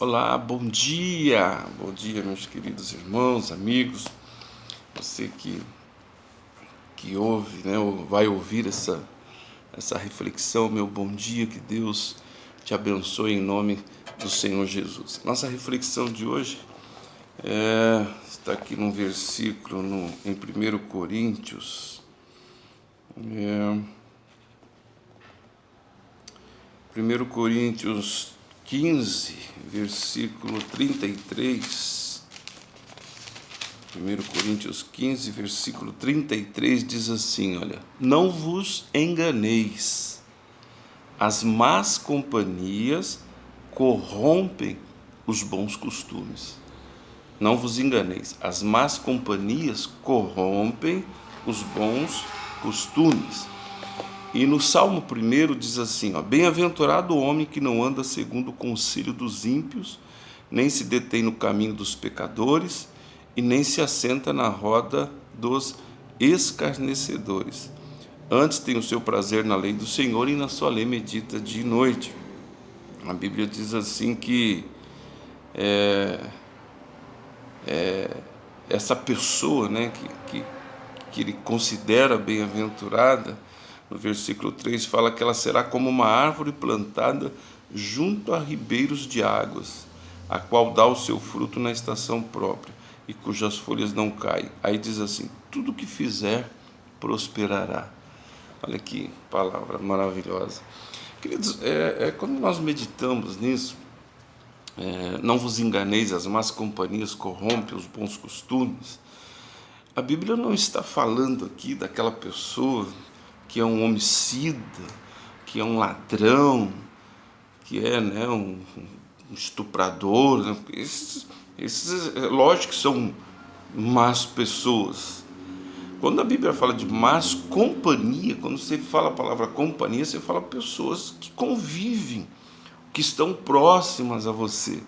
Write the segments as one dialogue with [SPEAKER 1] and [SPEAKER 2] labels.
[SPEAKER 1] Olá, bom dia, meus queridos irmãos, amigos, você que ouve, né, ou vai ouvir essa reflexão, meu bom dia, que Deus te abençoe em nome do Senhor Jesus. Nossa reflexão de hoje está aqui num versículo em 1 Coríntios, 1 Coríntios 15, versículo 33. 1 Coríntios 15, versículo 33 diz assim, olha: não vos enganeis, as más companhias corrompem os bons costumes. Não vos enganeis, as más companhias corrompem os bons costumes. E no Salmo 1 diz assim, ó: bem-aventurado o homem que não anda segundo o conselho dos ímpios, nem se detém no caminho dos pecadores, e nem se assenta na roda dos escarnecedores. Antes tem o seu prazer na lei do Senhor, e na sua lei medita dia e noite. A Bíblia diz assim que essa pessoa, né, que ele considera bem-aventurada, no versículo 3 fala que ela será como uma árvore plantada junto a ribeiros de águas, a qual dá o seu fruto na estação própria, e cujas folhas não caem. Aí diz assim: tudo que fizer prosperará. Olha que palavra maravilhosa. Queridos, quando nós meditamos nisso, não vos enganeis, as más companhias corrompem os bons costumes, a Bíblia não está falando aqui daquela pessoa que é um homicida, que é um ladrão, que é, né, um estuprador. Né? Esses, lógico que são más pessoas. Quando a Bíblia fala de más companhia, quando você fala a palavra companhia, você fala pessoas que convivem, que estão próximas a você.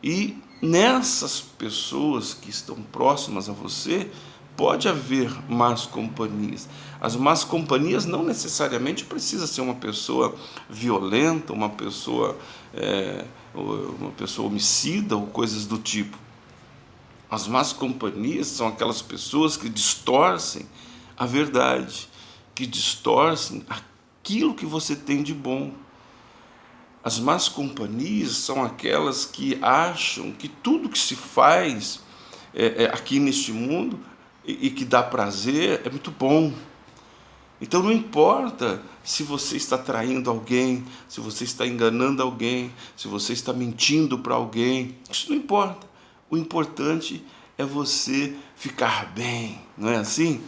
[SPEAKER 1] E nessas pessoas que estão próximas a você, pode haver más companhias. As más companhias não necessariamente precisa ser uma pessoa violenta, uma pessoa homicida ou coisas do tipo. As más companhias são aquelas pessoas que distorcem a verdade, que distorcem aquilo que você tem de bom. As más companhias são aquelas que acham que tudo que se faz aqui neste mundo e que dá prazer é muito bom. Então não importa se você está traindo alguém, se você está enganando alguém, se você está mentindo para alguém, isso não importa. O importante é você ficar bem, não é assim?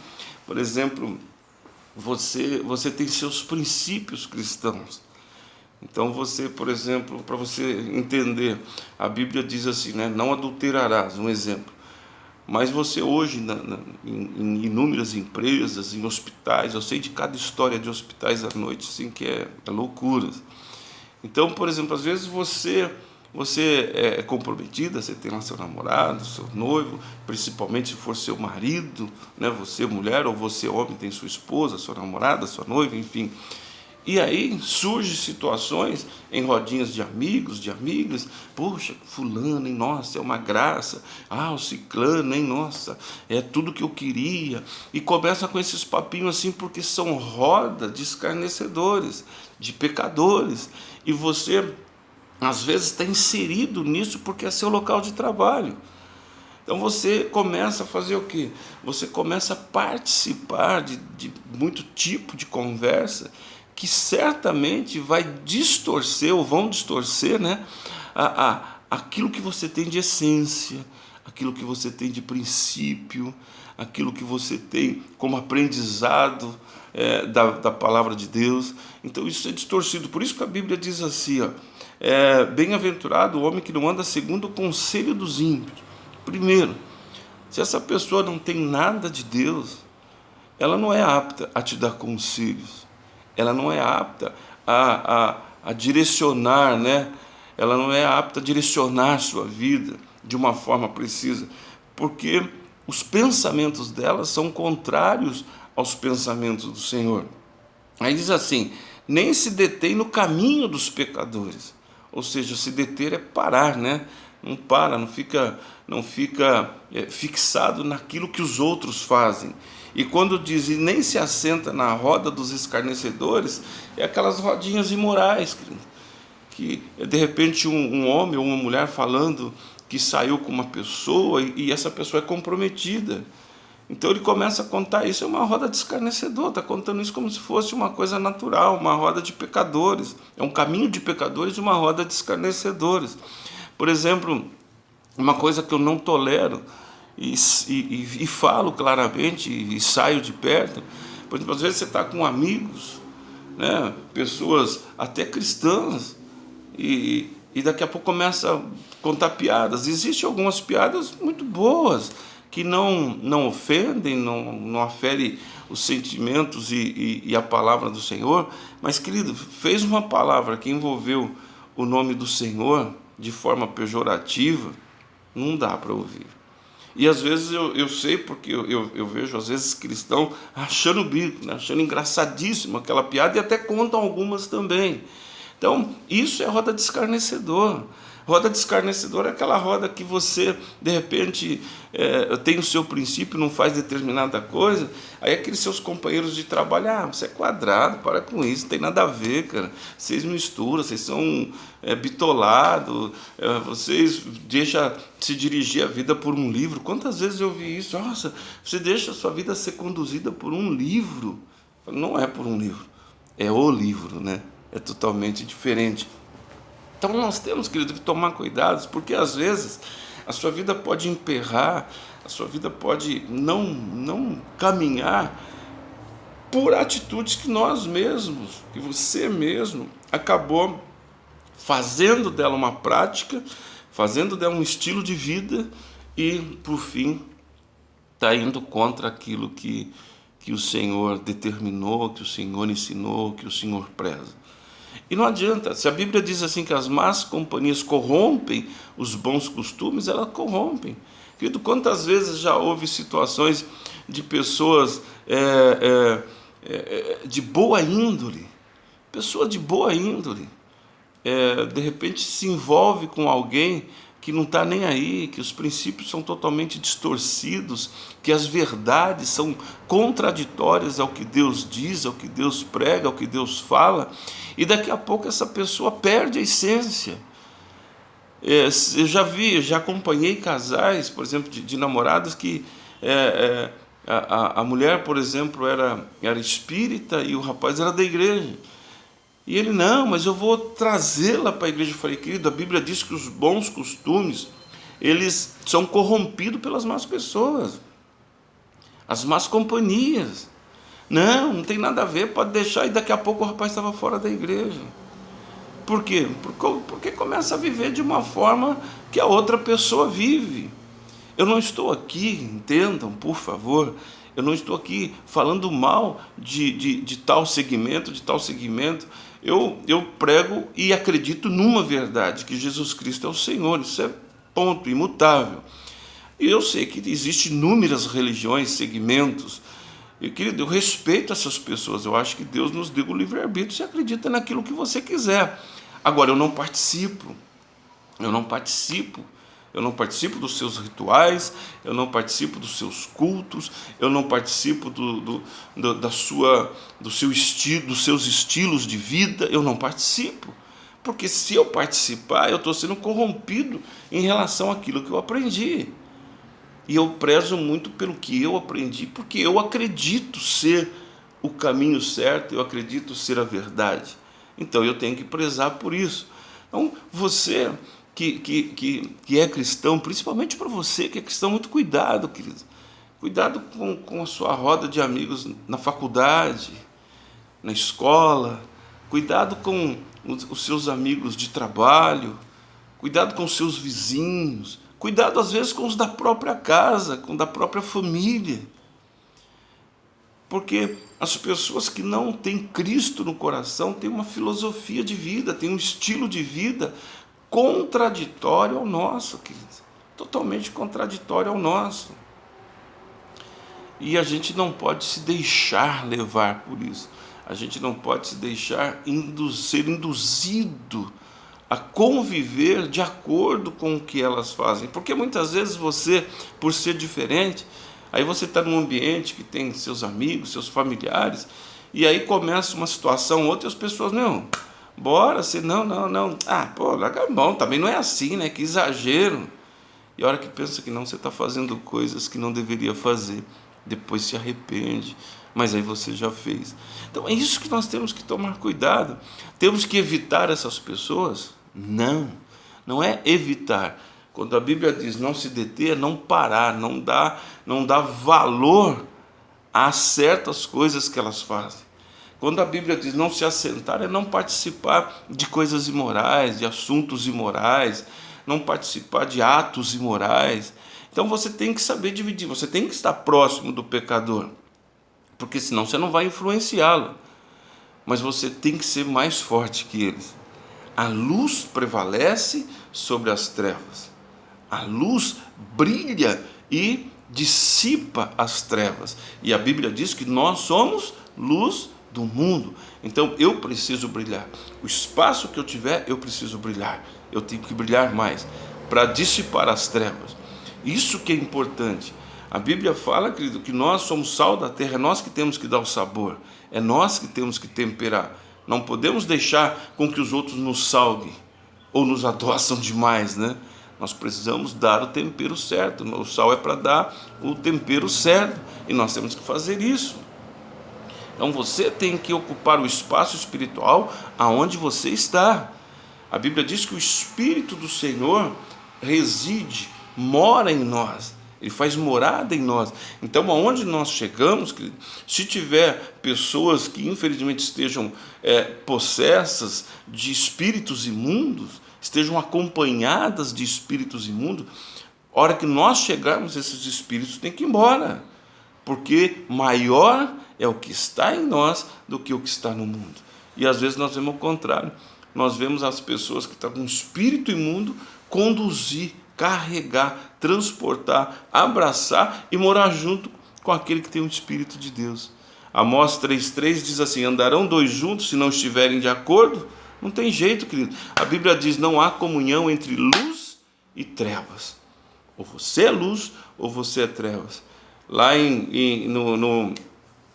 [SPEAKER 1] Por exemplo, você tem seus princípios cristãos. Então você, por exemplo, para você entender, a Bíblia diz assim, né? Não adulterarás, um exemplo. Mas você hoje, em inúmeras empresas, em hospitais, eu sei de cada história de hospitais à noite, assim, que é loucura. Então, por exemplo, às vezes você é comprometida, você tem lá seu namorado, seu noivo, principalmente se for seu marido, né? Você mulher, ou você homem tem sua esposa, sua namorada, sua noiva, enfim. E aí surgem situações em rodinhas de amigos, de amigas: poxa, fulano, hein, nossa, é uma graça. O ciclano, hein, nossa, é tudo que eu queria. E começa com esses papinhos assim, porque são roda de escarnecedores, de pecadores. E você, às vezes, está inserido nisso porque é seu local de trabalho. Então você começa a fazer o quê? Você começa a participar de muito tipo de conversa que certamente vai distorcer, ou vão distorcer, né, aquilo que você tem de essência, aquilo que você tem de princípio, aquilo que você tem como aprendizado da palavra de Deus. Então isso é distorcido. Por isso que a Bíblia diz assim, ó, bem-aventurado o homem que não anda segundo o conselho dos ímpios. Primeiro, se essa pessoa não tem nada de Deus, ela não é apta a te dar conselhos, ela não é apta a direcionar, né? Ela não é apta a direcionar a sua vida de uma forma precisa, porque os pensamentos dela são contrários aos pensamentos do Senhor. Aí diz assim: nem se detém no caminho dos pecadores. ou seja, se deter é parar, né? Não para, não fica fixado naquilo que os outros fazem. E quando diz, e nem se assenta na roda dos escarnecedores, é aquelas rodinhas imorais, que de repente um homem ou uma mulher falando que saiu com uma pessoa e essa pessoa é comprometida. Então ele começa a contar isso, é uma roda de escarnecedor, está contando isso como se fosse uma coisa natural, uma roda de pecadores, é um caminho de pecadores de uma roda de escarnecedores. Por exemplo, uma coisa que eu não tolero e falo claramente e saio de perto, por exemplo, às vezes você está com amigos, né, pessoas até cristãs, e daqui a pouco começa a contar piadas. Existem algumas piadas muito boas, que não ofendem, não aferem os sentimentos e a palavra do Senhor, mas, querido, fez uma palavra que envolveu o nome do Senhor de forma pejorativa, não dá para ouvir. E às vezes eu sei, porque eu vejo às vezes cristãos achando o bico, né? Achando engraçadíssimo aquela piada, e até contam algumas também. Então, isso é roda de escarnecedor. Roda de escarnecedor é aquela roda que você, de repente, tem o seu princípio, não faz determinada coisa, aí aqueles seus companheiros de trabalho, você é quadrado, para com isso, não tem nada a ver, cara. Vocês misturam, vocês são bitolados, vocês deixam se dirigir a vida por um livro. Quantas vezes eu vi isso? Nossa, você deixa a sua vida ser conduzida por um livro. Não é por um livro, é o livro, né? É totalmente diferente. Então nós temos, querido, que tomar cuidado, porque às vezes a sua vida pode emperrar, a sua vida pode não caminhar por atitudes que nós mesmos, que você mesmo acabou fazendo dela uma prática, fazendo dela um estilo de vida e, por fim, está indo contra aquilo que o Senhor determinou, que o Senhor ensinou, que o Senhor preza. E não adianta, se a Bíblia diz assim que as más companhias corrompem os bons costumes, elas corrompem. Querido, quantas vezes já houve situações de pessoas de boa índole, pessoa de boa índole, de repente se envolve com alguém que não está nem aí, que os princípios são totalmente distorcidos, que as verdades são contraditórias ao que Deus diz, ao que Deus prega, ao que Deus fala, e daqui a pouco essa pessoa perde a essência. Eu já acompanhei casais, por exemplo, de namorados que a mulher, por exemplo, era espírita e o rapaz era da igreja. E ele, não, mas eu vou trazê-la para a igreja. Eu falei, querido, a Bíblia diz que os bons costumes, eles são corrompidos pelas más pessoas, as más companhias. Não tem nada a ver, pode deixar. E daqui a pouco o rapaz estava fora da igreja. Por quê? Porque começa a viver de uma forma que a outra pessoa vive. Eu não estou aqui, entendam, por favor, eu não estou aqui falando mal de tal segmento, Eu prego e acredito numa verdade, que Jesus Cristo é o Senhor, isso é ponto, imutável. E eu sei que existem inúmeras religiões, segmentos, e, querido, eu respeito essas pessoas, eu acho que Deus nos deu o livre-arbítrio, você acredita naquilo que você quiser. Agora, eu não participo dos seus rituais, eu não participo dos seus cultos, eu não participo dos seus estilos de vida, eu não participo. Porque se eu participar, eu estou sendo corrompido em relação àquilo que eu aprendi. E eu prezo muito pelo que eu aprendi, porque eu acredito ser o caminho certo, eu acredito ser a verdade. Então eu tenho que prezar por isso. Então você que é cristão, principalmente para você que é cristão, muito cuidado, querido. Cuidado com a sua roda de amigos na faculdade, na escola. Cuidado com os seus amigos de trabalho. Cuidado com os seus vizinhos. Cuidado, às vezes, com os da própria casa, com da própria família. Porque as pessoas que não têm Cristo no coração têm uma filosofia de vida, têm um estilo de vida contraditório ao nosso, querido. Totalmente contraditório ao nosso. E a gente não pode se deixar levar por isso. A gente não pode se deixar ser induzido a conviver de acordo com o que elas fazem. Porque muitas vezes você, por ser diferente, aí você está num ambiente que tem seus amigos, seus familiares, e aí começa uma situação, outras pessoas, não, bora, você, não, pô, larga a mão, também não é assim, né, que exagero. E a hora que pensa que não, você está fazendo coisas que não deveria fazer, depois se arrepende, mas aí você já fez. Então é isso que nós temos que tomar cuidado. Temos que evitar essas pessoas? Não, não é evitar. Quando a Bíblia diz não se deter, não parar, não dá valor a certas coisas que elas fazem. Quando a Bíblia diz não se assentar, é não participar de coisas imorais, de assuntos imorais, não participar de atos imorais. Então você tem que saber dividir, você tem que estar próximo do pecador, porque senão você não vai influenciá-lo, mas você tem que ser mais forte que eles. A luz prevalece sobre as trevas, a luz brilha e dissipa as trevas, e a Bíblia diz que nós somos luz do mundo. Então eu preciso brilhar, o espaço que eu tiver eu preciso brilhar, eu tenho que brilhar mais para dissipar as trevas. Isso que é importante. A Bíblia fala, querido, que nós somos sal da terra, é nós que temos que dar o sabor, é nós que temos que temperar. Não podemos deixar com que os outros nos salguem ou nos adoçam demais, né? Nós precisamos dar o tempero certo. O sal é para dar o tempero certo e nós temos que fazer isso. Então você tem que ocupar o espaço espiritual aonde você está. A Bíblia diz que o Espírito do Senhor reside, mora em nós, Ele faz morada em nós. Então aonde nós chegamos, se tiver pessoas que infelizmente estejam possessas de espíritos imundos, estejam acompanhadas de espíritos imundos, a hora que nós chegarmos, esses espíritos têm que ir embora, porque maior é o que está em nós do que o que está no mundo. E às vezes nós vemos o contrário, nós vemos as pessoas que estão com espírito imundo conduzir, carregar, transportar, abraçar e morar junto com aquele que tem o Espírito de Deus. Amós 3,3 diz assim: andarão dois juntos se não estiverem de acordo? Não tem jeito, querido. A Bíblia diz: não há comunhão entre luz e trevas. Ou você é luz ou você é trevas. Lá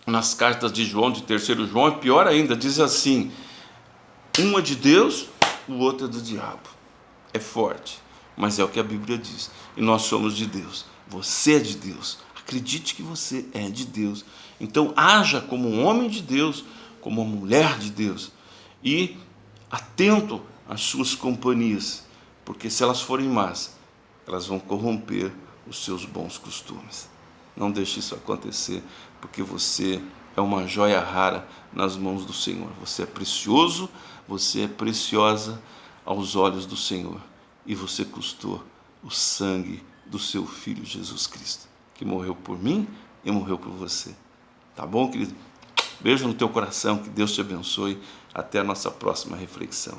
[SPEAKER 1] nas cartas de João, de 3º João, é pior ainda, diz assim: um é de Deus, o outro é do diabo. É forte, mas é o que a Bíblia diz. E nós somos de Deus. Você é de Deus. Acredite que você é de Deus. Então haja como um homem de Deus, como uma mulher de Deus. E atento às suas companhias, porque se elas forem más, elas vão corromper os seus bons costumes. Não deixe isso acontecer, porque você é uma joia rara nas mãos do Senhor. Você é precioso, você é preciosa aos olhos do Senhor. E você custou o sangue do seu Filho Jesus Cristo, que morreu por mim e morreu por você. Tá bom, querido? Beijo no teu coração, que Deus te abençoe. Até a nossa próxima reflexão.